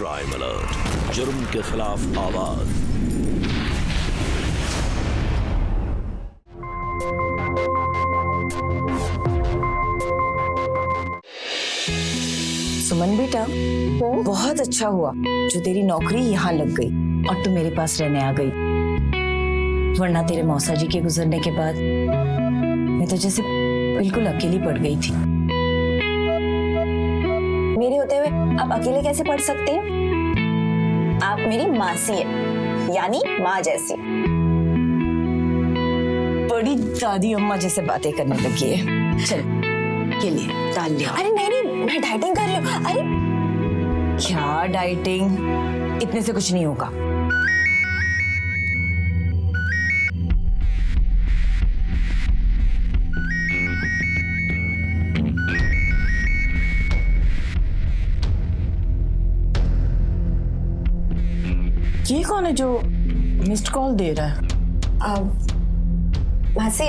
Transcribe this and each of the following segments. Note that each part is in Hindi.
क्राइम अलर्ट, जुर्म के खिलाफ आवाज। सुमन बेटा, बहुत अच्छा हुआ जो तेरी नौकरी यहाँ लग गई और तू मेरे पास रहने आ गई, वरना तेरे मौसा जी के गुजरने के बाद मैं तो जैसे बिल्कुल अकेली पड़ गई थी। मेरे होते हुए आप अकेले कैसे पढ़ सकते हैं? आप मेरी मासी है, यानी माँ जैसी। बड़ी दादी अम्मा जैसे बातें करने लगी है। चल के लिए डाल लिया। अरे नहीं नहीं, मैं डाइटिंग कर रही हूँ। अरे क्या डाइटिंग? इतने से कुछ नहीं होगा। ये कौन है जो मिस्ड कॉल दे रहा है? मासी,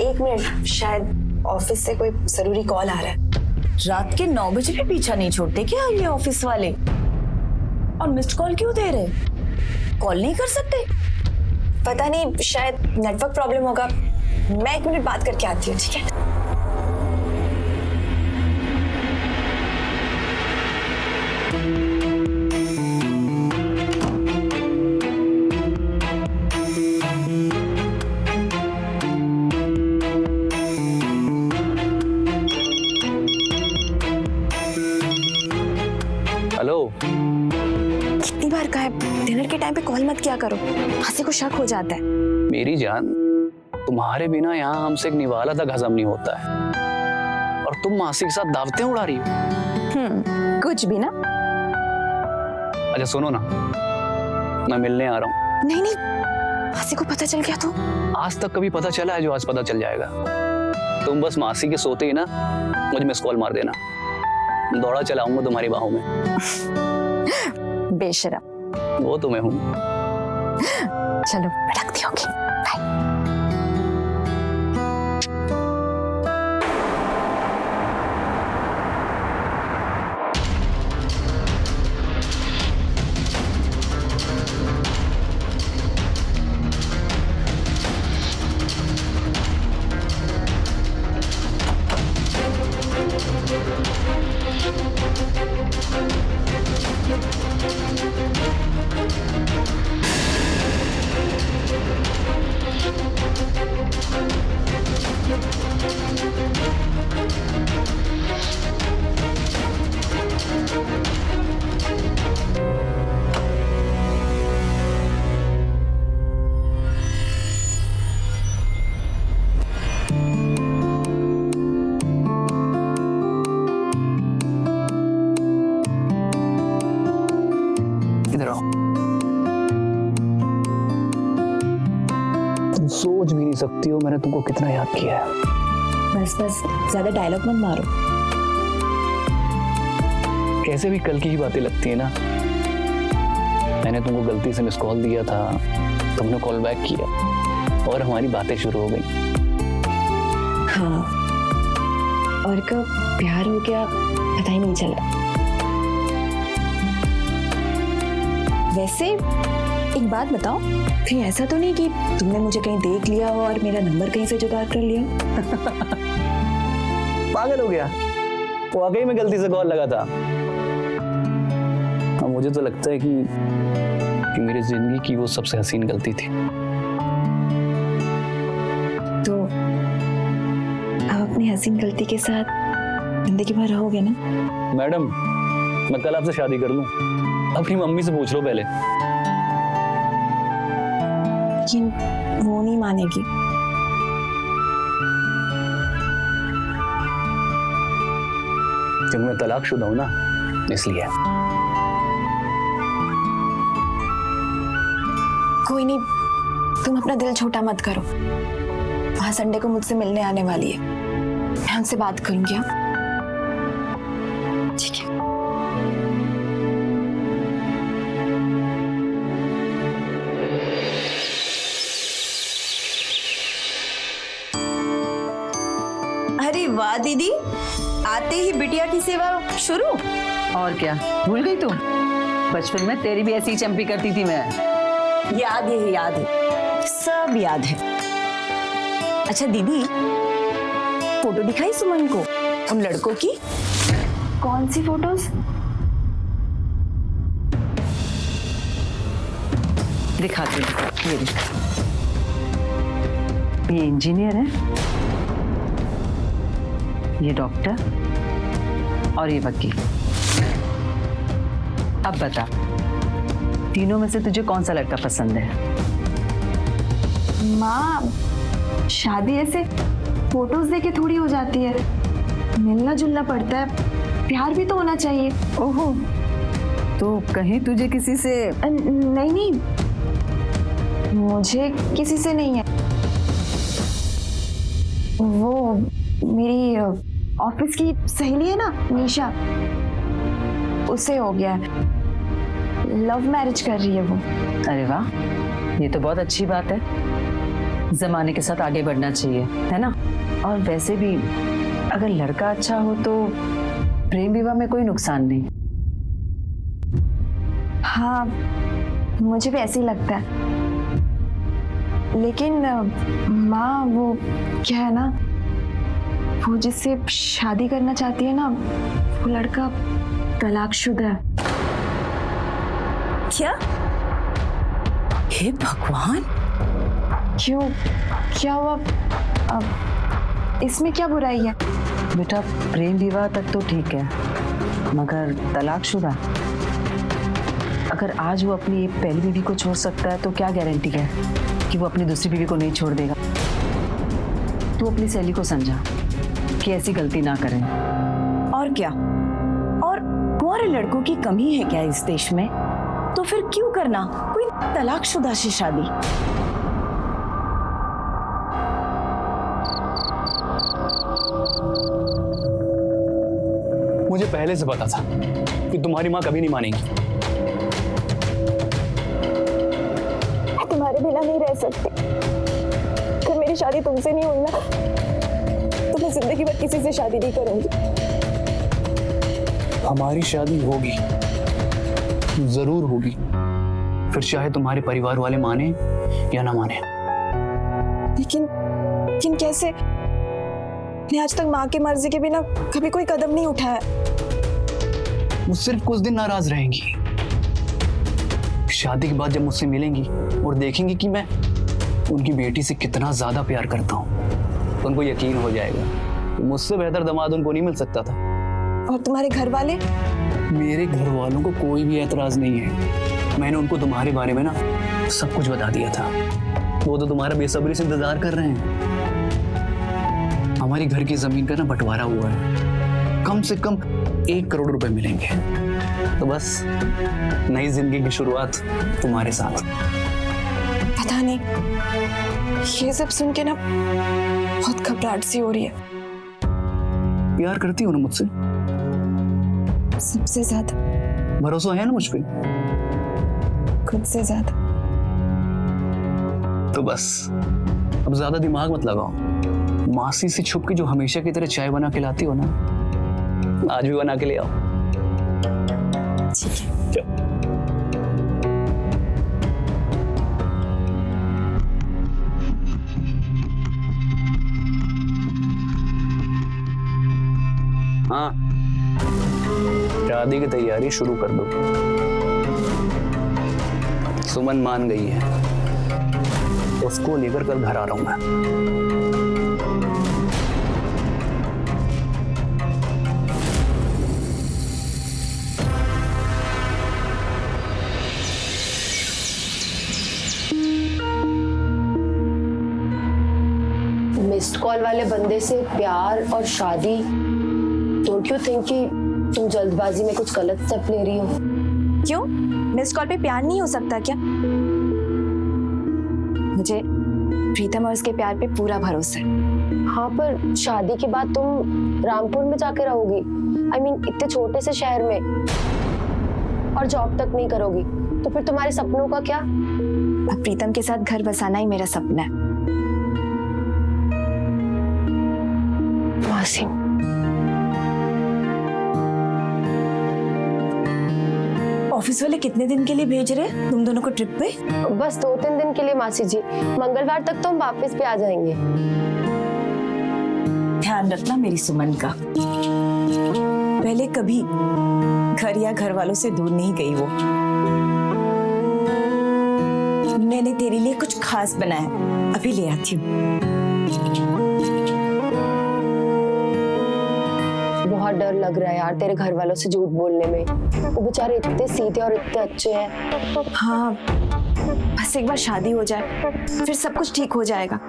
1 मिनट, शायद ऑफिस से कोई जरूरी कॉल आ रहा है। रात के 9 बजे भी पीछा नहीं छोड़ते क्या ये ऑफिस वाले? और मिस्ड कॉल क्यों दे रहे? कॉल नहीं कर सकते? पता नहीं, शायद नेटवर्क प्रॉब्लम होगा। मैं 1 मिनट बात करके आती हूँ, ठीक है? हेलो। कितनी बार कहा है डिनर के टाइम पे कॉल मत किया करो, मासी को शक हो जाता है। मेरी जान, तुम्हारे बिना यहाँ हमसे एक निवाला तक हजम नहीं होता है और तुम मासी के साथ दावतें उड़ा रही हो। कुछ भी ना। अच्छा सुनो ना, मैं मिलने आ रहा हूँ। नहीं नहीं, मासी को पता चल गया तो? आज तक कभी पता चला है जो आज पता चल जाएगा? तुम बस मासी के सोते ही ना मुझे मिस कॉल मार देना, दौड़ा चलाऊंगा तुम्हारी बाहों में। बेशरम। वो तो मैं हूँ। चलो रखती होगी, बाय। तुम सोच भी नहीं सकती हो मैंने तुमको कितना याद किया है। बस बस, ज्यादा डायलॉग मत मारो। कैसे भी कल की ही बातें लगती है ना। मैंने तुमको गलती से मिस कॉल दिया था, तुमने कॉल बैक किया और हमारी बातें शुरू हो गई। हाँ, और कब प्यार हो गया पता ही नहीं चला। वैसे एक बात बताओ, कहीं ऐसा तो नहीं कि तुमने मुझे कहीं देख लिया हो और मेरा नंबर कहीं से जुगाड़ कर लिया? पागल हो गया? वाकई में गलती से कॉल लगा था। हाँ, मुझे तो लगता है कि मेरी जिंदगी की वो सबसे हसीन गलती थी। तो आप अपनी हसीन गलती के साथ जिंदगी भर रहोगे ना? मैडम, मैं कल आपसे शादी कर लूं? अपनी मम्मी से पूछ लो पहले। लेकिन वो नहीं मानेगी। क्योंकि मैं तलाकशुदा हूं ना, इसलिए। कोई नहीं, तुम अपना दिल छोटा मत करो। वहां संडे को मुझसे मिलने आने वाली है, मैं उनसे बात करूंगी। हाँ, ठीक है। अरे वाह दीदी, आते ही बिटिया की सेवा शुरू। और क्या भूल गई तू? बचपन में तेरी भी ऐसी ही चंपी करती थी मैं। याद है, सब याद है। अच्छा दीदी, फोटो दिखाई सुमन को उन लड़कों की? कौन सी फोटोज? दिखाती हूँ, ये देख। ये इंजीनियर है, ये डॉक्टर और ये वकील। अब बता, तीनों में से तुझे कौन सा लड़का पसंद है? माँ, शादी ऐसे फोटोज देके थोड़ी हो जाती है, मिलना जुलना पड़ता है, प्यार भी तो होना चाहिए। ओहो, तो कहीं तुझे किसी से? नहीं, मुझे किसी से नहीं है। वो मेरी ऑफिस की सहेली है ना, निशा, उससे हो गया है। लव मैरिज कर रही है वो। अरे वाह, ये तो बहुत अच्छी बात है। जमाने के साथ आगे बढ़ना चाहिए, है ना? और वैसे भी अगर लड़का अच्छा हो तो प्रेम विवाह में कोई नुकसान नहीं। हाँ, मुझे भी ऐसे ही लगता है। लेकिन माँ, वो क्या है ना, वो जिससे शादी करना चाहती है ना, वो लड़का तलाकशुदा है। क्या? हे भगवान! क्यों, क्या हुआ? अब इसमें क्या बुराई है? बेटा, प्रेम विवाह तक तो ठीक है, मगर तलाकशुदा, अगर आज वो अपनी पहली बीवी को छोड़ सकता है तो क्या गारंटी है कि वो अपनी दूसरी बीवी को नहीं छोड़ देगा? तू अपनी सहेली को समझा कि ऐसी गलती ना करें। और क्या? और कुंवारे लड़कों की कमी है क्या इस देश में? तो फिर क्यों करना कोई तलाकशुदा से शादी? मुझे पहले से पता था कि तुम्हारी माँ कभी नहीं मानेगी। मैं तुम्हारे बिना नहीं रह सकती। अगर मेरी शादी तुमसे नहीं हुई ना, तो मैं जिंदगी भर किसी से शादी नहीं करूंगी। हमारी शादी होगी, जरूर होगी, फिर चाहे तुम्हारे परिवार वाले माने या ना माने। लेकिन कैसे? मैंने आज तक माँ की मर्जी के बिना कभी कोई कदम नहीं उठाया। वो सिर्फ कुछ दिन नाराज रहेंगी। शादी के बाद जब मुझसे मिलेंगी और देखेंगी कि मैं उनकी बेटी से कितना ज्यादा प्यार करता हूँ, तो उनको यकीन हो जाएगा कि मुझसे बेहतर दामाद उनको नहीं मिल सकता था। और तुम्हारे घर वाले? मेरे घर वालों को कोई भी एतराज नहीं है। मैंने उनको तुम्हारे बारे में ना सब कुछ बता दिया था। वो तो तुम्हारा बेसब्री से इंतजार कर रहे हैं। हमारी घर की जमीन का ना बंटवारा हुआ है, कम से कम 1 करोड़ रुपए मिलेंगे। तो बस नई जिंदगी की शुरुआत तुम्हारे साथ। पता नहीं, ये सब सुन के ना बहुत घबराहट सी हो रही है। प्यार करती हो ना मुझसे? सबसे ज्यादा। भरोसा है ना मुझ पे? खुद से ज्यादा। तो बस अब ज्यादा दिमाग मत लगाओ। मासी से छुप के जो हमेशा की तरह चाय बना के लाती हो ना, आज भी बना के ले आओ। ठीक है। हाँ, शादी की तैयारी शुरू कर दो। सुमन मान गई है, उसको लेकर कल घर आ रहा हूं मैं। मिस्ड कॉल वाले बंदे से प्यार और शादी, डोंट यू थिंक कि तुम जल्दबाजी में कुछ गलत स्टेप ले रही हो? क्यों? मिस्ड कॉल पे प्यार नहीं हो सकता क्या? मुझे प्रीतम और उसके प्यार पे पूरा भरोसा है। हाँ, पर शादी के बाद तुम रामपुर में जाके रहोगी। I mean, इतने छोटे से शहर में, और जॉब तक नहीं करोगी, तो फिर तुम्हारे सपनों का क्या? अब प्रीतम के साथ घर बसाना ही मेरा सपना है। वासिम, ऑफिस वाले कितने दिन के लिए भेज रहे हैं तुम दोनों को ट्रिप पे? बस 2-3 दिन के लिए मासी जी, मंगलवार तक तो हम वापस भी आ जाएंगे। ध्यान रखना मेरी सुमन का, पहले कभी घर या घर वालों से दूर नहीं गई वो। मैंने तेरे लिए कुछ खास बनाया, अभी ले आती हूँ। बहुत डर लग रहा है यार तेरे घर वालों से झूठ बोलने में, वो बेचारे इतने सीधे और इतने अच्छे हैं। हाँ, बस एक बार शादी हो जाए फिर सब कुछ ठीक हो जाएगा।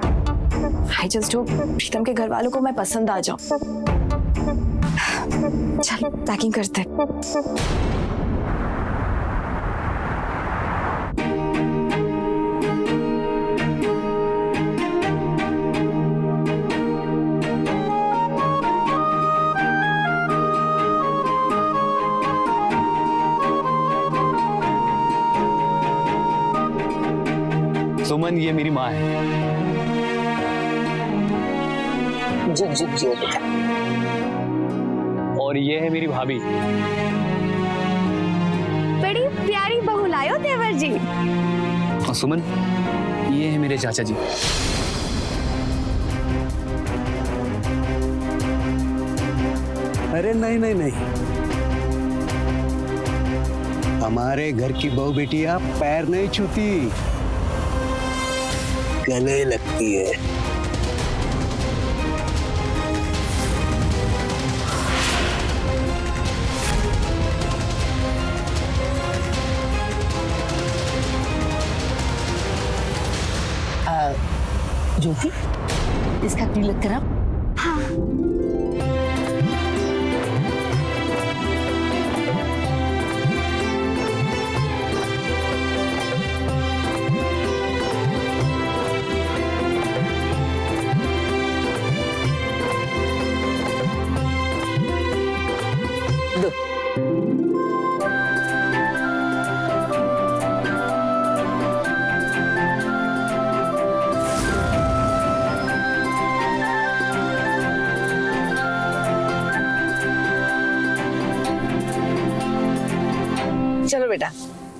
आई जस्ट होप प्रीतम के घर वालों को मैं पसंद आ जाऊं। चल पैकिंग करते हैं। सुमन, ये मेरी माँ है। जी जी जी बेटा। और ये है मेरी भाभी। बड़ी प्यारी बहू लायो देवर जी। और सुमन, ये है मेरे चाचा जी। अरे नहीं नहीं नहीं, हमारे घर की बहू बेटियां पैर नहीं छूती, गले लगती है। ज्योति, इसका तिलक करा। चलो बेटा,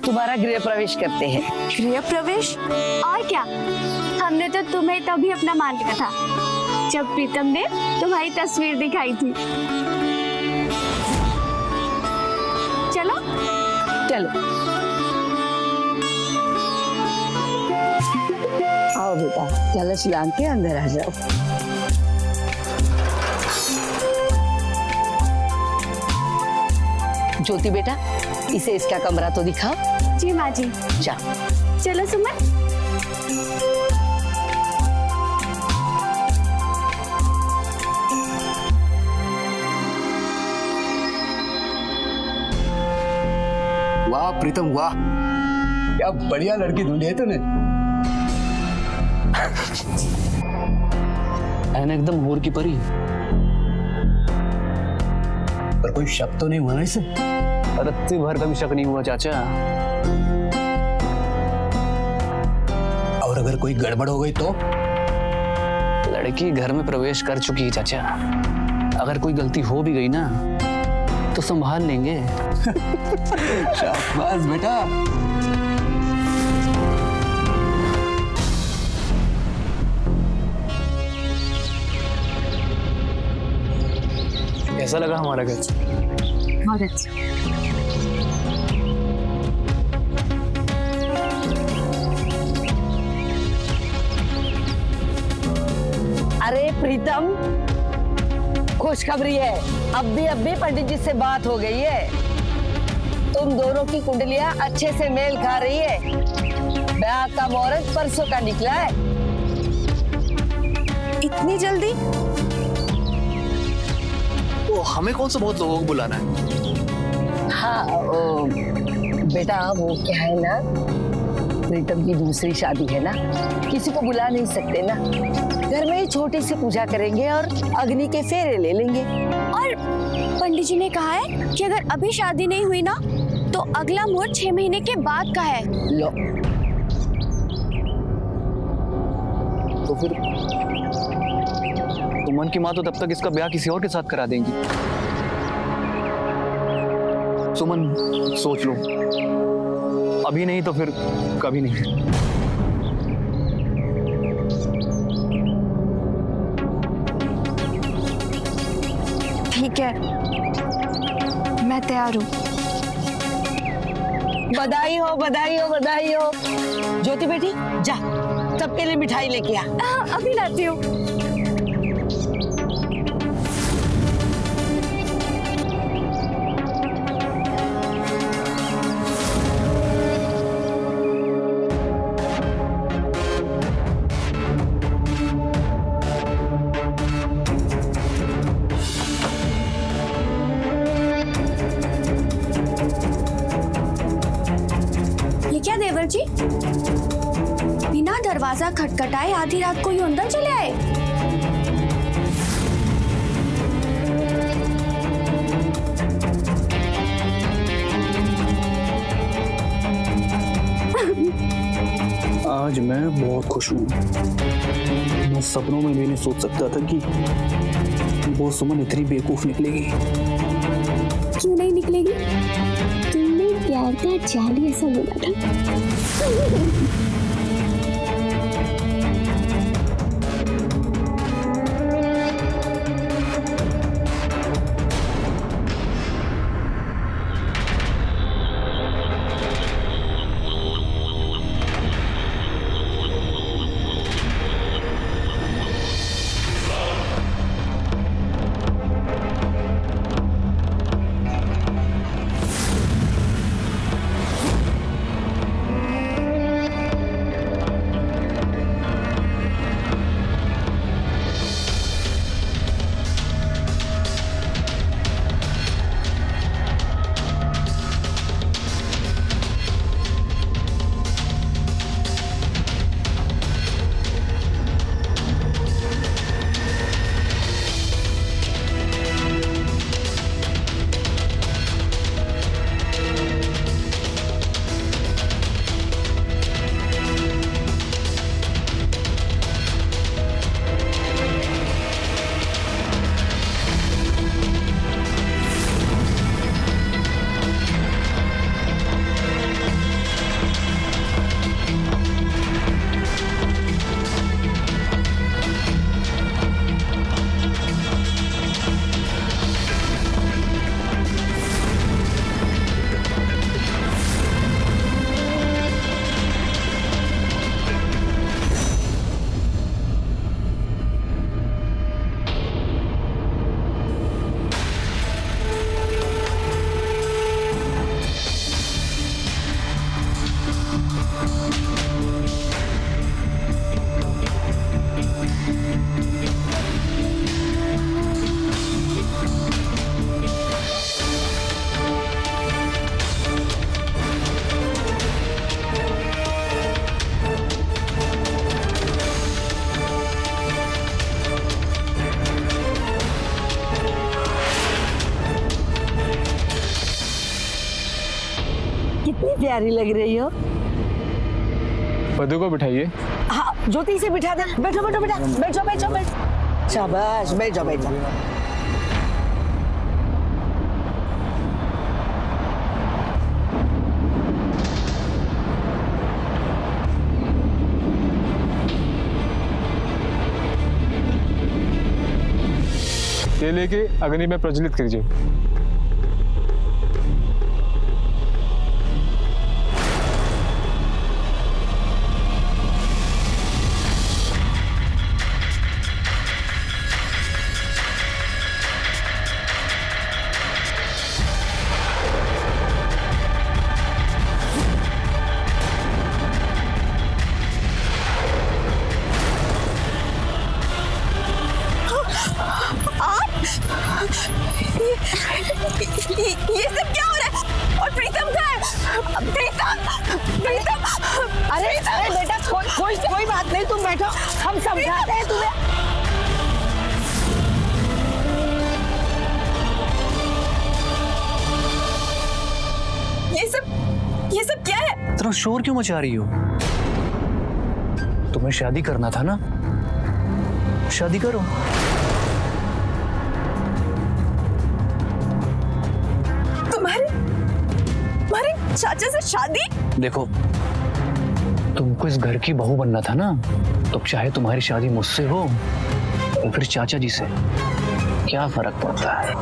तुम्हारा गृह प्रवेश करते हैं। गृह प्रवेश? और क्या, हमने तो तुम्हें तभी अपना मान लिया था जब प्रीतम ने तुम्हारी तस्वीर दिखाई थी। चलो चलो आओ बेटा, कलश लांग के अंदर आ जाओ। ज्योति बेटा, इसे इसका कमरा तो दिखाओ। जी माँ जी। जा। चलो सुमन। वाह प्रीतम वाह, क्या बढ़िया लड़की ढूंढी है तूने। एकदम हूर की परी। पर कोई शक तो नहीं हुआ ना इसे? रत्ती भर का भी शक नहीं हुआ चाचा। और अगर कोई गड़बड़ हो गई तो? लड़की घर में प्रवेश कर चुकी है चाचा, अगर कोई गलती हो भी गई ना तो संभाल लेंगे। शाबाश बेटा। कैसा लगा हमारा घर? बहुत अच्छा। अरे प्रीतम, खुशखबरी है, अब भी पंडित जी से बात हो गई है। तुम दोनों की कुंडलियां अच्छे से मेल खा रही है। ब्याह का मुहूर्त परसों का निकला है। इतनी जल्दी? वो हमें कौन सा बहुत लोगों को बुलाना है? हाँ बेटा, वो क्या है ना, प्रीतम की दूसरी शादी है ना, किसी को बुला नहीं सकते ना। घर में ही छोटी सी पूजा करेंगे और अग्नि के फेरे ले लेंगे। और पंडित जी ने कहा है कि अगर अभी शादी नहीं हुई ना तो अगला मुहूर्त 6 महीने के बाद का है। लो, तो फिर सुमन की माँ तो तब तक इसका ब्याह किसी और के साथ करा देंगी। सुमन सोच लो, अभी नहीं तो फिर कभी नहीं। ठीक है, मैं तैयार हूँ। बधाई हो, बधाई हो, बधाई हो। ज्योति बेटी जा, सबके लिए मिठाई लेके आ। अभी लाती हूँ। ये क्या देवर जी, बिना दरवाजा खटखटाए आधी रात को ही अंदर चले आए? आज मैं बहुत खुश हूँ। मैं सपनों में भी नहीं सोच सकता था कि वो सुमन इतनी बेवकूफ निकलेगी। क्यों नहीं निकलेगी? तुमने प्यार का जाली ऐसा बोला था। कितनी प्यारी लग रही हो। पदू को बिठाइए। हाँ, ज्योति से बिठा दे। बैठो बैठो बेटा, बैठो बैठो बैठो। शाबाश, बैठो बैठो। ये लेके अग्नि में प्रज्वलित कीजिए। ये सब क्या हो रहा है? और प्रीतम कहाँ है? प्रीतम अरे अरे बेटा, कोई बात नहीं, तुम बैठो, हम समझाते हैं तुम्हें। ये सब क्या है? इतना शोर क्यों मचा रही हो? तुम्हें शादी करना था ना, शादी करो। चाचा से शादी? देखो, तुमको इस घर की बहू बनना था ना, तो चाहे तुम्हारी शादी मुझसे हो या फिर चाचा जी से, क्या फर्क पड़ता है?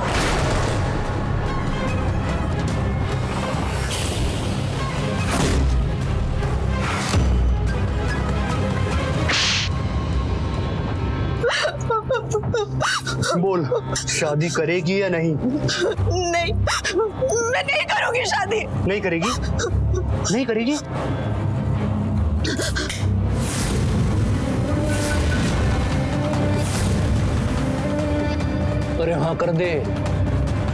बोल, शादी करेगी या नहीं? नहीं, मैं नहीं करूंगी शादी। नहीं करेगी? नहीं करेगी? अरे हाँ कर दे,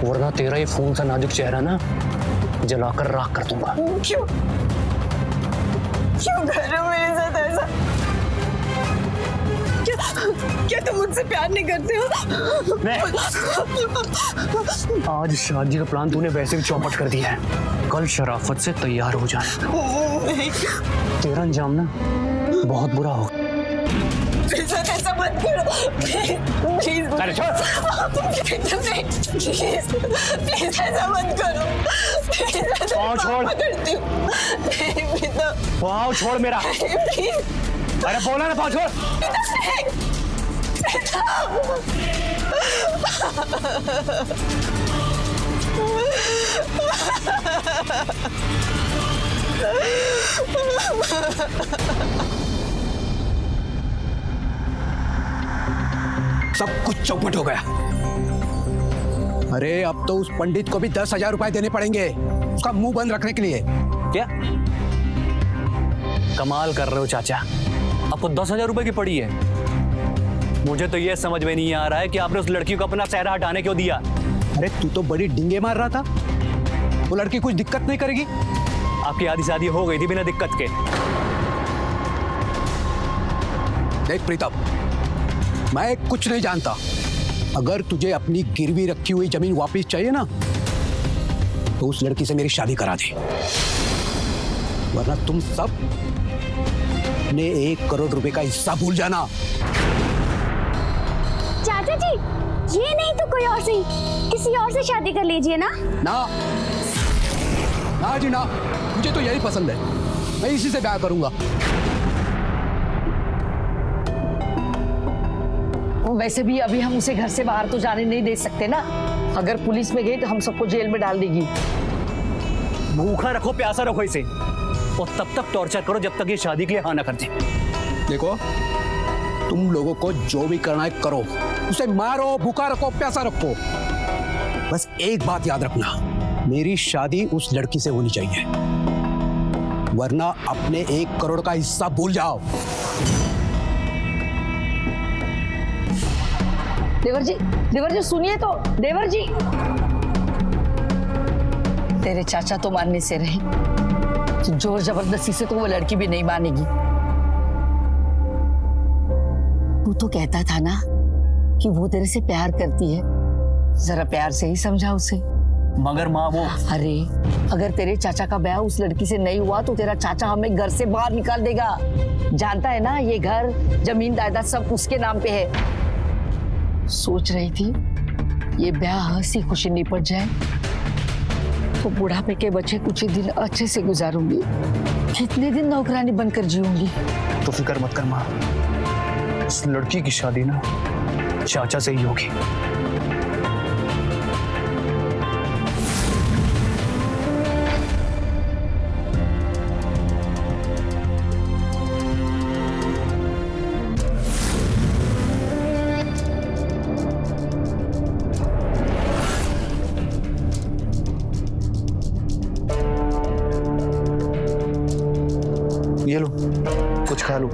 वरना तेरा ये खून सा नाजुक चेहरा ना जलाकर राख कर दूंगा। क्यों क्यों कर रहे हो मेरे साथ ऐसा? क्या तुम मुझसे प्यार नहीं करते हो? आज शादी का प्लान तूने वैसे भी चौपट कर दिया है, कल शराफत से तैयार हो जाए, तेरा अंजाम ना बहुत बुरा होगा। मेरे साथ ऐसा मत करो प्लीज। अरे छोड़, प्लीज ऐसा मत करो। पाँव छोड़, पाँव छोड़ मेरा। अरे बोला ना, पाँव छोड़। सब कुछ चौपट हो गया। अरे अब तो उस पंडित को भी 10,000 रुपए देने पड़ेंगे उसका मुंह बंद रखने के लिए। क्या कमाल कर रहे हो चाचा, आपको 10,000 रुपए की पड़ी है? मुझे तो ये समझ में नहीं आ रहा है कि आपने उस लड़की को अपना चेहरा हटाने क्यों दिया। अरे तू तो बड़ी डिंगे मार रहा था, वो लड़की कुछ दिक्कत नहीं करेगी। आपकी आधी शादी हो गई थी बिना दिक्कत के। देख प्रीतम, मैं कुछ नहीं जानता। अगर तुझे अपनी गिरवी रखी हुई जमीन वापस चाहिए ना, तो उस लड़की से मेरी शादी करा दे, वरना तुम सब अपने 1 करोड़ रुपए का हिस्सा भूल जाना। चाचा जी, ये नहीं तो कोई और से, किसी और से शादी कर लीजिए ना। ना ना जी ना, मुझे तो यही पसंद है, मैं इसी से ब्याह करूंगा। वैसे भी अभी हम उसे घर से बाहर तो जाने नहीं दे सकते ना, अगर पुलिस में गई तो हम सबको जेल में डाल देगी। भूखा रखो, प्यासा रखो इसे, और तब तक टॉर्चर करो जब तक ये शादी के लिए हाँ ना कर दे। देखो, तुम लोगों को जो भी करना है करो, उसे मारो, भूखा रखो, प्यासा रखो, बस एक बात याद रखना, मेरी शादी उस लड़की से होनी चाहिए, वरना अपने 1 करोड़ का हिस्सा भूल जाओ। देवर जी सुनिए तो, देवर जी। तेरे चाचा तो मानने से रहे, जोर जबरदस्ती से तो वो लड़की भी नहीं मानेगी। तू तो कहता था ना कि वो तेरे से प्यार करती है, जरा प्यार से ही समझा उसे। मगर माँ वो, अरे अगर तेरे चाचा का ब्याह उस लड़की से नहीं हुआ तो तेरा चाचा हमें घर से बाहर निकाल देगा। जानता है ना, ये घर, जमीन जायदाद सब उसके नाम पे है। सोच रही थी ये ब्याह हंसी खुशी निपट जाए तो बुढ़ापे के बचे कुछ ही दिन अच्छे से गुजारूंगी। कितने दिन नौकरानी बनकर जीऊंगी। तो फिक्र मत कर माँ, उस लड़की की शादी ना चाचा से ही होगी। ये लो, कुछ खा लो।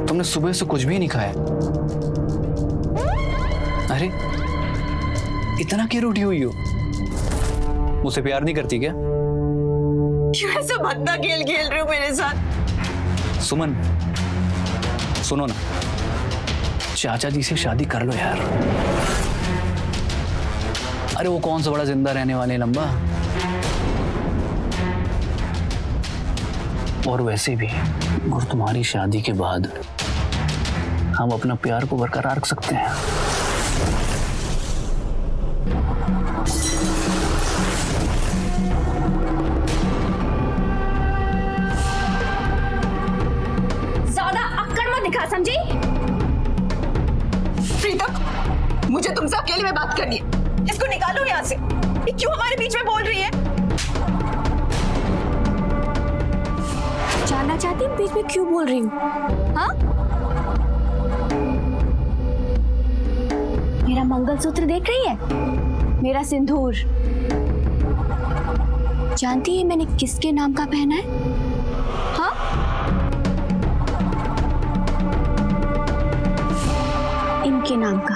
तुमने सुबह से कुछ भी नहीं खाया। अरे इतना क्यों रूठी हुई हो? मुझसे प्यार नहीं करती क्या? क्यों ऐसा भद्दा खेल खेल रहे हो मेरे साथ? सुमन सुनो ना, चाचा जी से शादी कर लो यार। अरे वो कौन सा बड़ा जिंदा रहने वाले लंबा, और वैसे भी और तुम्हारी शादी के बाद हम अपना प्यार को बरकरार रख सकते हैं। देखा, समझी? प्रीतम, मुझे तुमसे अकेले में बात करनी है। इसको निकालो यहाँ से। ये क्यों हमारे बीच में बोल रही है? जानना चाहती हूँ बीच में क्यों बोल रही हूँ? हाँ? मेरा मंगलसूत्र देख रही है? मेरा सिंदूर जानती है मैंने किसके नाम का पहना है? हाँ? इनके नाम का।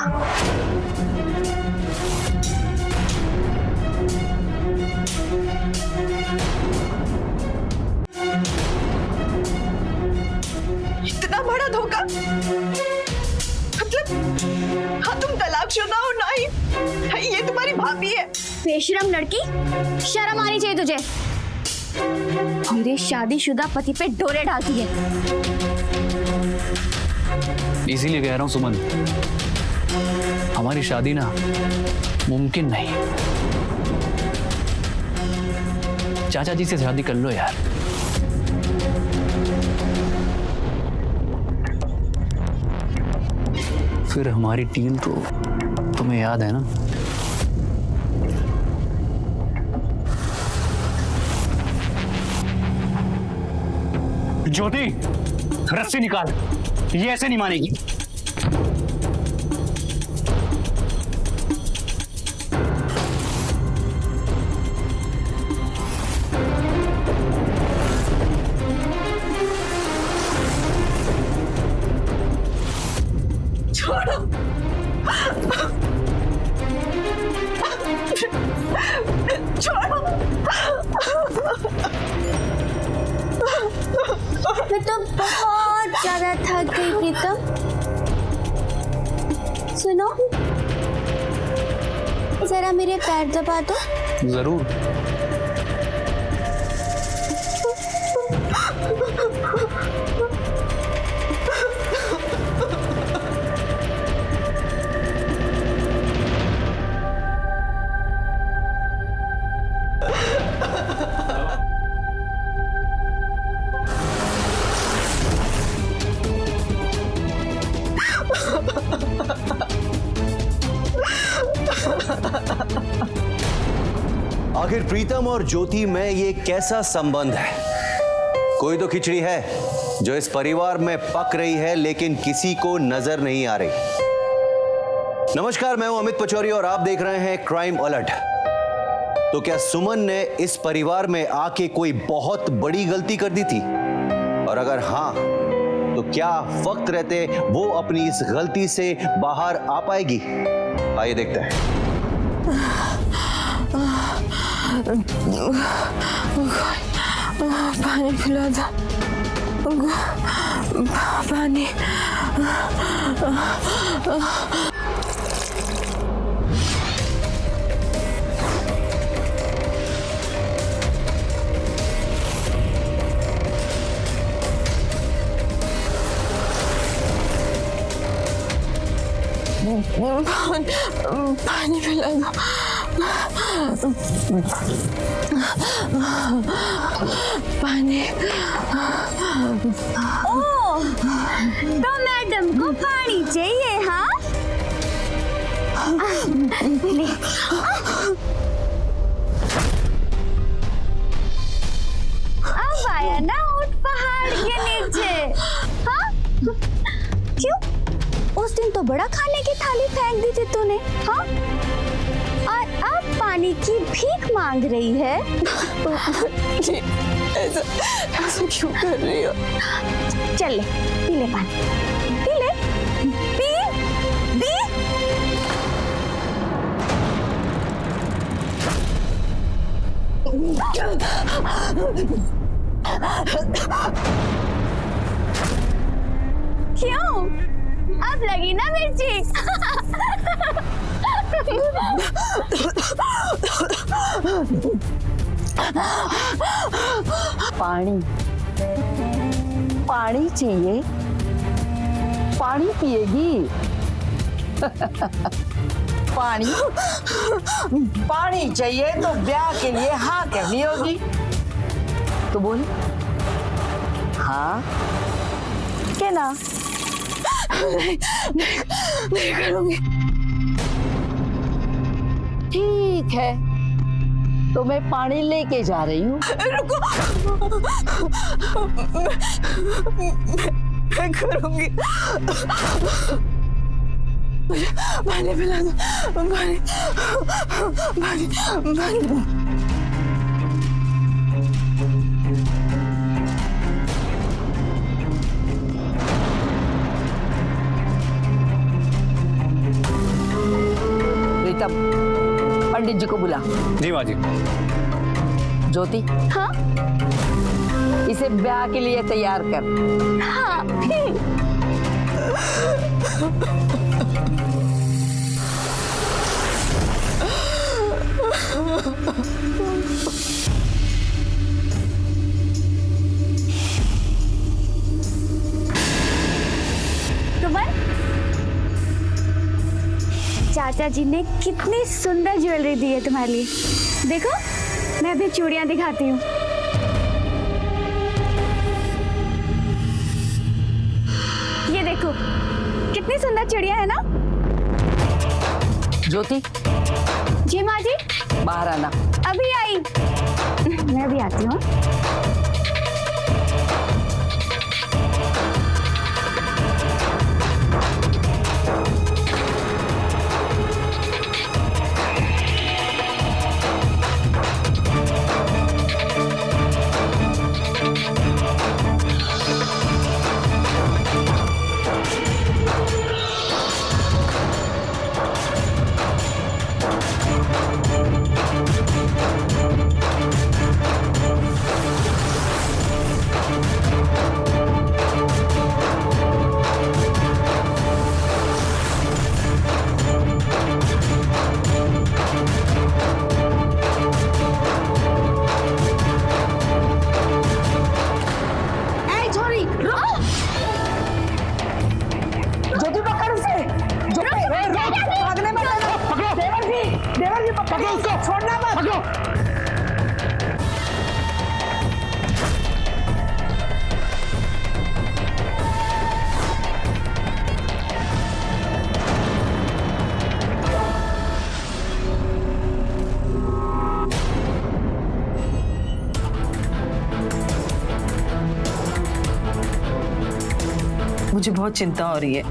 इतना बड़ा धोखा? मतलब हाँ, तुम तलाकशुदा हो ना ही ये तुम्हारी भाभी है। बेशरम लड़की, शर्म आनी चाहिए तुझे। मेरे शादीशुदा पति पे डोरे डालती है। इसीलिए कह रहा हूं सुमन, हमारी शादी ना मुमकिन नहीं। चाचा जी से शादी कर लो यार। फिर हमारी डील तो तुम्हें याद है ना? ज्योति, रस्सी निकाल, ये ऐसे नहीं मानेगी। छोड़ो। छोड़ो। मैं तो बहुत ज्यादा थक गई प्रीतम। सुनो, जरा मेरे पैर दबा दो। जरूर। आखिर प्रीतम और ज्योति में ये कैसा संबंध है? कोई तो खिचड़ी है जो इस परिवार में पक रही है, लेकिन किसी को नजर नहीं आ रही। नमस्कार, मैं हूं अमित पचौरी और आप देख रहे हैं क्राइम अलर्ट। तो क्या सुमन ने इस परिवार में आके कोई बहुत बड़ी गलती कर दी थी? और अगर हाँ, तो क्या वक्त रहते वो अपनी इस गलती से बाहर आ पाएगी? आइए देखते हैं। पानी पिला दो, पानी। पानी पिला दो। पानी। ओह, तो मैडम को पानी चाहिए? हाँ, ले। अब आया ना ऊंट पहाड़ के नीचे। हाँ, क्यों? उस दिन तो बड़ा खाने की थाली फेंक दी थी तूने। हाँ, और अब पानी की भीख मांग रही है। ऐसा क्यों कर रही हो? चल ले, पी ले पानी, पी ले, पी, पी। क्यों? अब लगी ना मिर्ची? पानी, पानी चाहिए, पानी पिएगी? पानी, पानी चाहिए तो ब्याह के लिए हाँ कहनी होगी। तो बोल हाँ के ना। नहीं करूंगी। ठीक है, तो मैं पानी लेके जा रही हूँ। रुको, मैं करूंगी। मुझे पानी पिला दो, पानी पानी पानी। प्रीतम, पंडित जी को बुला। जी माँ जी। ज्योति, हाँ इसे ब्याह के लिए तैयार कर। हाँ। सुमन, चाचा जी ने कितनी सुंदर ज्वेलरी दी है तुम्हारे लिए। देखो, मैं अभी चूड़ियां दिखाती हूँ। ये देखो, कितनी सुंदर चूड़ियां है ना। ज्योति, जी माँ जी। बाहर आना। अभी आई। मैं अभी आती हूँ। मुझे बहुत चिंता हो रही है।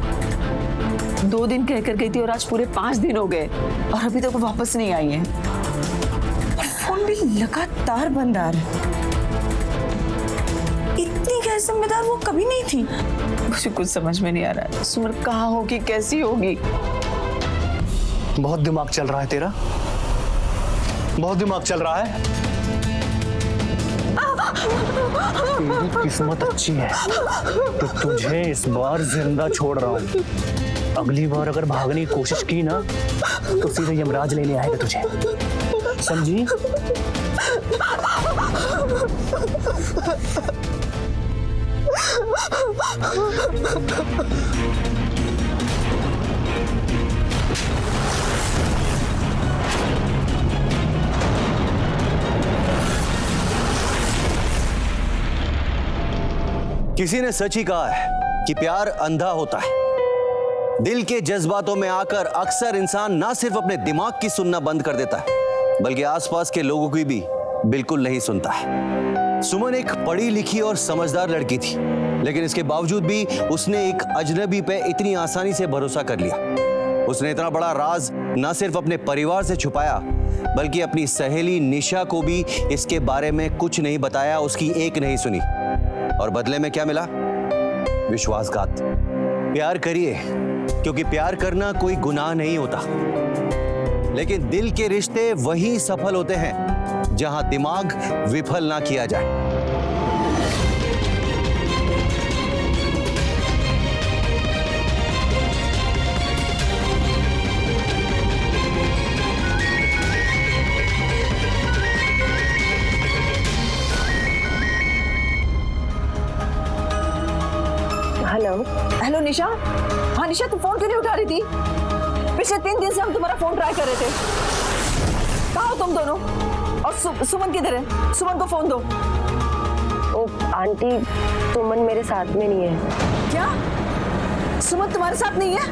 2 दिन कहकर गई थी और आज पूरे 5 दिन हो गए और अभी तक वो वापस नहीं आई है। और फोन भी लगातार बंद आ रहा है। इतनी गैर जिम्मेदार वो कभी नहीं थी। मुझे कुछ समझ में नहीं आ रहा है। सुमन कहाँ होगी, कैसी होगी। बहुत दिमाग चल रहा है तेरा, बहुत दिमाग चल रहा है। तेरी किस्मत अच्छी है तो तुझे इस बार जिंदा छोड़ रहा हूँ। अगली बार अगर भागने की कोशिश की ना तो सीधे यमराज लेने आएगा तुझे, समझी? किसी ने सच ही कहा है कि प्यार अंधा होता है। दिल के जज्बातों में आकर अक्सर इंसान ना सिर्फ अपने दिमाग की सुनना बंद कर देता है बल्कि आसपास के लोगों की भी बिल्कुल नहीं सुनता है। सुमन एक पढ़ी लिखी और समझदार लड़की थी, लेकिन इसके बावजूद भी उसने एक अजनबी पे इतनी आसानी से भरोसा कर लिया। उसने इतना बड़ा राज ना सिर्फ अपने परिवार से छुपाया बल्कि अपनी सहेली निशा को भी इसके बारे में कुछ नहीं बताया, उसकी एक नहीं सुनी। और बदले में क्या मिला? विश्वासघात। प्यार करिए, क्योंकि प्यार करना कोई गुनाह नहीं होता, लेकिन दिल के रिश्ते वही सफल होते हैं जहां दिमाग विफल ना किया जाए। हेलो निशा। हाँ निशा, तुम फोन क्यों नहीं उठा रही थी? पिछले 3 दिन से हम तुम्हारा फोन ट्राई कर रहे थे। कहाँ हो तुम दोनों? और सुमन किधर है? सुमन को फोन दो। ओ आंटी, सुमन मेरे साथ में नहीं है। क्या? सुमन तुम्हारे साथ नहीं है?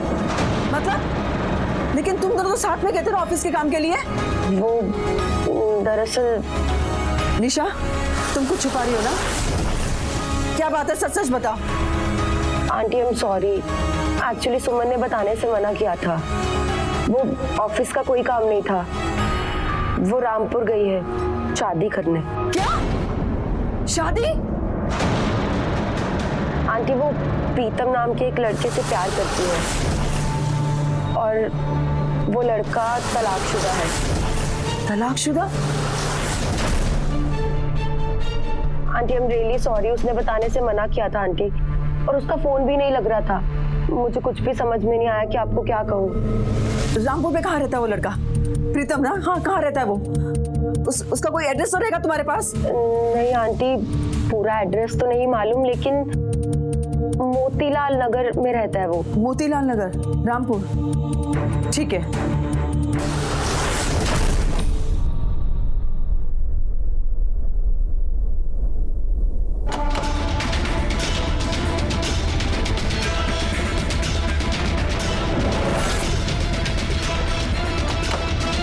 मतलब लेकिन तुम दोनों तो साथ में गए थे ना ऑफिस के काम के लिए। वो दरअसल निशा, तुम कुछ छुपा रही हो ना? क्या बात है, सच सच बताओ। Aunty I am sorry, actually Suman ने बताने से मना किया था। वो ऑफिस का कोई काम नहीं था, वो रामपुर गई है शादी करने। क्या? शादी? आंटी वो प्रीतम नाम के एक लड़के से प्यार करती है और वो लड़का तलाकशुदा है। तलाकशुदा? Aunty I am really sorry, उसने बताने से मना किया था आंटी, और उसका फोन भी नहीं लग रहा था। मुझे कुछ भी समझ में नहीं आया कि आपको क्या कहूँ। रामपुर में कहाँ रहता है वो लड़का? प्रीतम ना? हाँ, कहाँ रहता है वो? उसका कोई एड्रेस तो रहेगा तुम्हारे पास? नहीं आंटी, पूरा एड्रेस तो नहीं मालूम, लेकिन मोतीलाल नगर में रहता है वो। मोतीलाल नगर, रामपुर, ठीक है।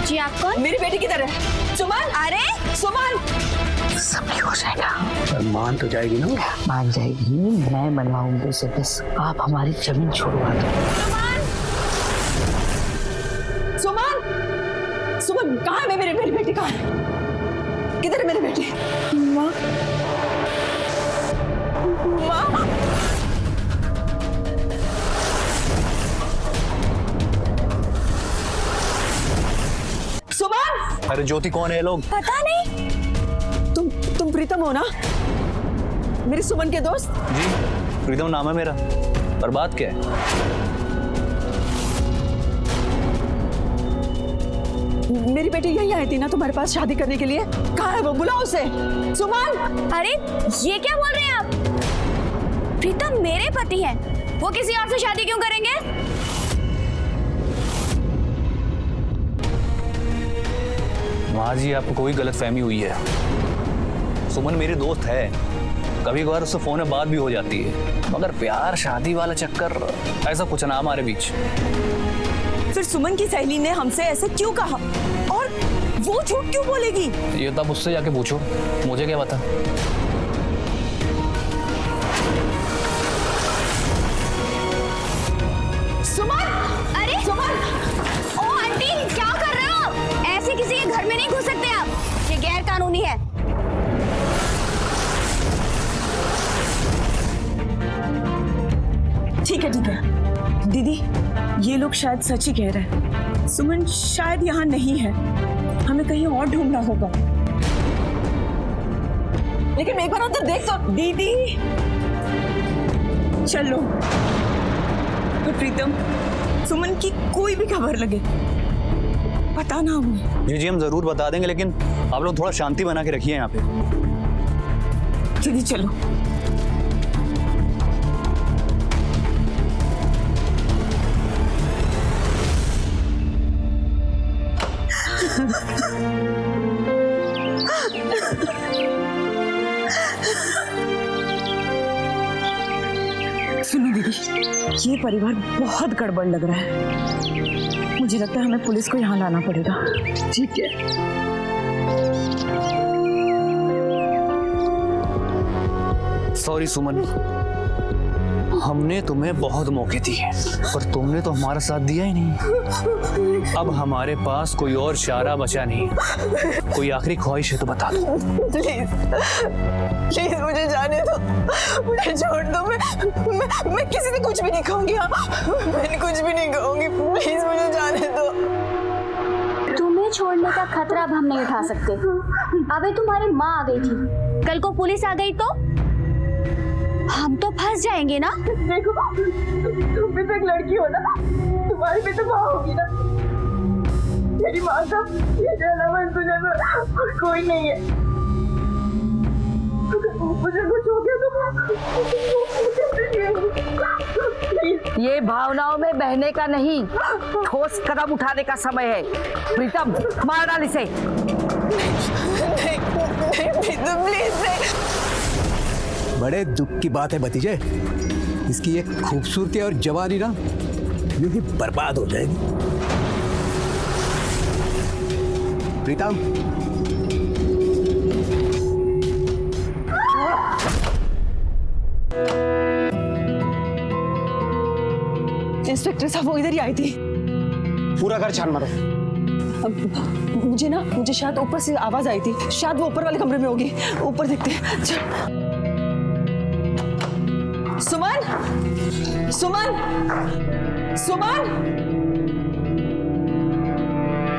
जी आप कौन? मेरी बेटी किधर है? सुमन! अरे सुमन! सब ठीक हो जाएगा। मान तो जाएगी ना? मान जाएगी, मैं मनवाऊंगी उसे। बस आप हमारी जमीन छोड़वा दो। सुमन! सुमन कहाँ है? मेरी बेटी कहाँ है? किधर है मेरी बेटी? माँ, माँ, सुमन! अरे ज्योति, कौन है ये लोग? पता नहीं। तुम प्रीतम हो ना, मेरी सुमन के दोस्त? जी, प्रीतम नाम है मेरा। पर बात क्या है? मेरी बेटी यही आई थी ना तुम्हारे पास शादी करने के लिए? कहाँ है वो? बुलाओ उसे। सुमन! अरे ये क्या बोल रहे हैं आप? प्रीतम मेरे पति हैं, वो किसी और से शादी क्यों करेंगे? माँ जी, आपको कोई गलतफहमी हुई है। सुमन मेरी दोस्त है, कभी कभार उससे फोन में बात भी हो जाती है, मगर प्यार शादी वाला चक्कर ऐसा कुछ ना हमारे बीच। फिर सुमन की सहेली ने हमसे ऐसे क्यों कहा और वो झूठ क्यों बोलेगी? ये तब उससे जाके पूछो, मुझे क्या पता। सुमन! अरे सुमन! ओ आंटी, क्या कर रहे हो? ऐसे किसी के घर में नहीं घुस सकते आप, ये गैर कानूनी है। ठीक है दीदी, ये लोग शायद सच ही कह रहे हैं। सुमन शायद यहाँ नहीं है, हमें कहीं और ढूंढना होगा। लेकिन एक बार उधर देख तो। दीदी चलो। तो प्रीतम, सुमन की कोई भी खबर लगे पता ना हमें। जी हम जरूर बता देंगे, लेकिन आप लोग थोड़ा शांति बना के रखिए यहाँ पे। दीदी चलो। सुनो दीदी, ये परिवार बहुत गड़बड़ लग रहा है। मुझे लगता है हमें पुलिस को यहाँ लाना पड़ेगा। ठीक है। सॉरी सुमन, हमने तुम्हें बहुत मौके दिए पर तुमने तो हमारा साथ दिया ही नहीं। अब हमारे पास कोई और चारा बचा नहीं। कोई आखिरी ख्वाहिश है तो बता दो। प्लीज प्लीज मुझे जाने दो, मुझे छोड़ दो। मैं किसी से कुछ भी नहीं कहूंगी। मैं कुछ भी नहीं कहूंगी, प्लीज मुझे जाने दो। तुम्हें छोड़ने का खतरा अब हम नहीं उठा सकते। अबे तुम्हारी माँ आ गई थी, कल को पुलिस आ गई तो हम तो फंस जाएंगे ना। देखो, तुम भी तो एक लड़की हो ना, तुम्हारी भी तो माँ होगी ना। मेरी माँ का ये अलावा और कोई नहीं है। मुझे कुछ हो गया तो ये भावनाओं में बहने का नहीं, ठोस कदम उठाने का समय है। प्रीतम, मार डाल इसे। नहीं प्लीज नहीं। बड़े दुख की बात है भतीजे, इसकी एक खूबसूरती और जवानी ना यूं ही बर्बाद हो जाएगी। प्रीतम, इंस्पेक्टर साहब वो इधर ही आई थी। पूरा घर छान मारो। मुझे शायद ऊपर से आवाज आई थी, शायद वो ऊपर वाले कमरे में होगी। ऊपर देखते हैं। चल। सुमन, सुमन, सुमन,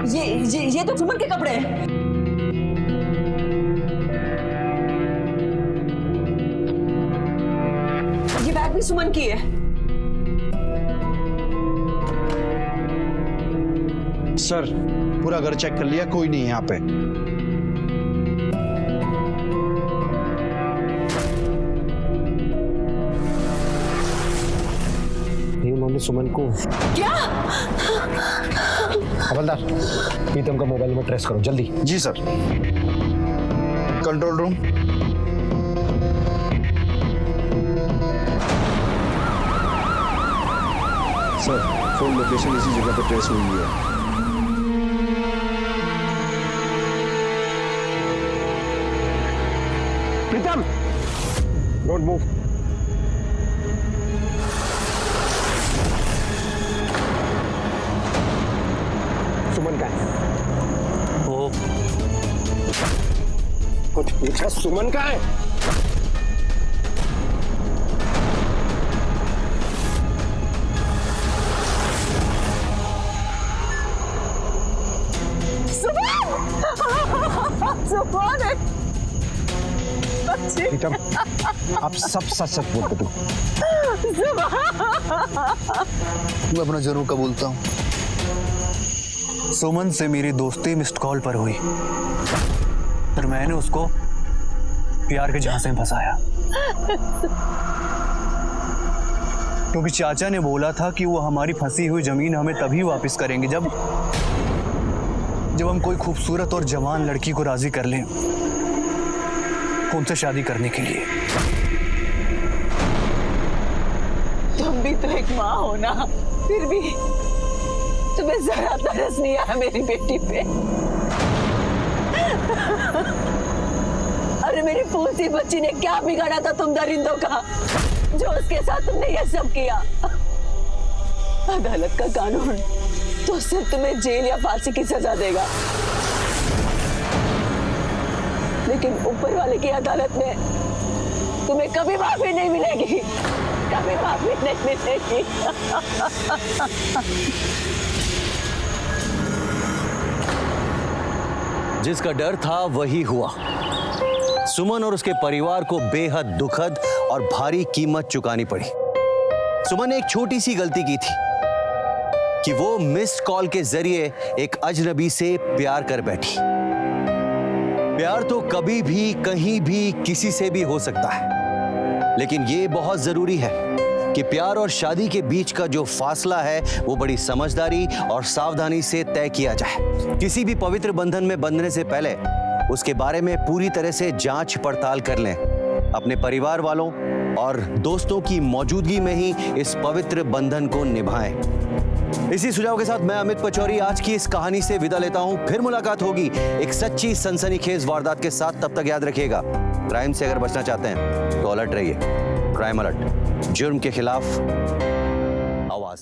ये तो सुमन के कपड़े हैं। ये बैग भी सुमन की है। सर पूरा घर चेक कर लिया, कोई नहीं है यहाँ पे। उन्होंने सुमन को क्या? हवलदार, प्रीतम का मोबाइल नंबर ट्रेस करो जल्दी। जी sir. Control room. Sir phone location इसी जगह पर ट्रेस हुई है। प्रीतम, डोंट मूव। सुमन का है। वो कुछ पूछा? सुमन का है। प्रीतम, आप सब सच सच बोलते तुम। मैं अपना जरूर कबूलता हूँ। सुमन से मेरी दोस्ती मिस्ड कॉल पर हुई, पर मैंने उसको प्यार के झांसे में फंसाया, क्योंकि चाचा ने बोला था कि वो हमारी फंसी हुई जमीन हमें तभी वापस करेंगे जब हम कोई खूबसूरत और जवान लड़की को राजी कर लें उनसे शादी करने के लिए। तुम भी तो एक माँ हो ना, फिर भी तुम्हें जरा तरस नहीं आया मेरी बेटी पे? अरे मेरी फूलती बच्ची ने क्या बिगाड़ा था तुम दरिंदों का, जो उसके साथ तुमने ये सब किया? अदालत का कानून तो सिर्फ तुम्हें जेल या फांसी की सजा देगा, लेकिन ऊपर वाले की अदालत में तुम्हें कभी माफी नहीं मिलेगी, कभी माफी नहीं मिलेगी। जिसका डर था वही हुआ। सुमन और उसके परिवार को बेहद दुखद और भारी कीमत चुकानी पड़ी। सुमन ने एक छोटी सी गलती की थी कि वो मिस्ड कॉल के जरिए एक अजनबी से प्यार कर बैठी। प्यार तो कभी भी कहीं भी किसी से भी हो सकता है, लेकिन ये बहुत जरूरी है कि प्यार और शादी के बीच का जो फासला है वो बड़ी समझदारी और सावधानी से तय किया जाए। किसी भी पवित्र बंधन में बंधने से पहले उसके बारे में पूरी तरह से जांच पड़ताल कर लें। अपने परिवार वालों और दोस्तों की मौजूदगी में ही इस पवित्र बंधन को निभाएं। इसी सुझाव के साथ मैं अमित पचौरी आज की इस कहानी से विदा लेता हूं। फिर मुलाकात होगी एक सच्ची सनसनीखेज वारदात के साथ। तब तक याद रखिएगा, क्राइम से अगर बचना चाहते हैं तो अलर्ट रहिए। क्राइम अलर्ट, जुर्म के खिलाफ आवाज।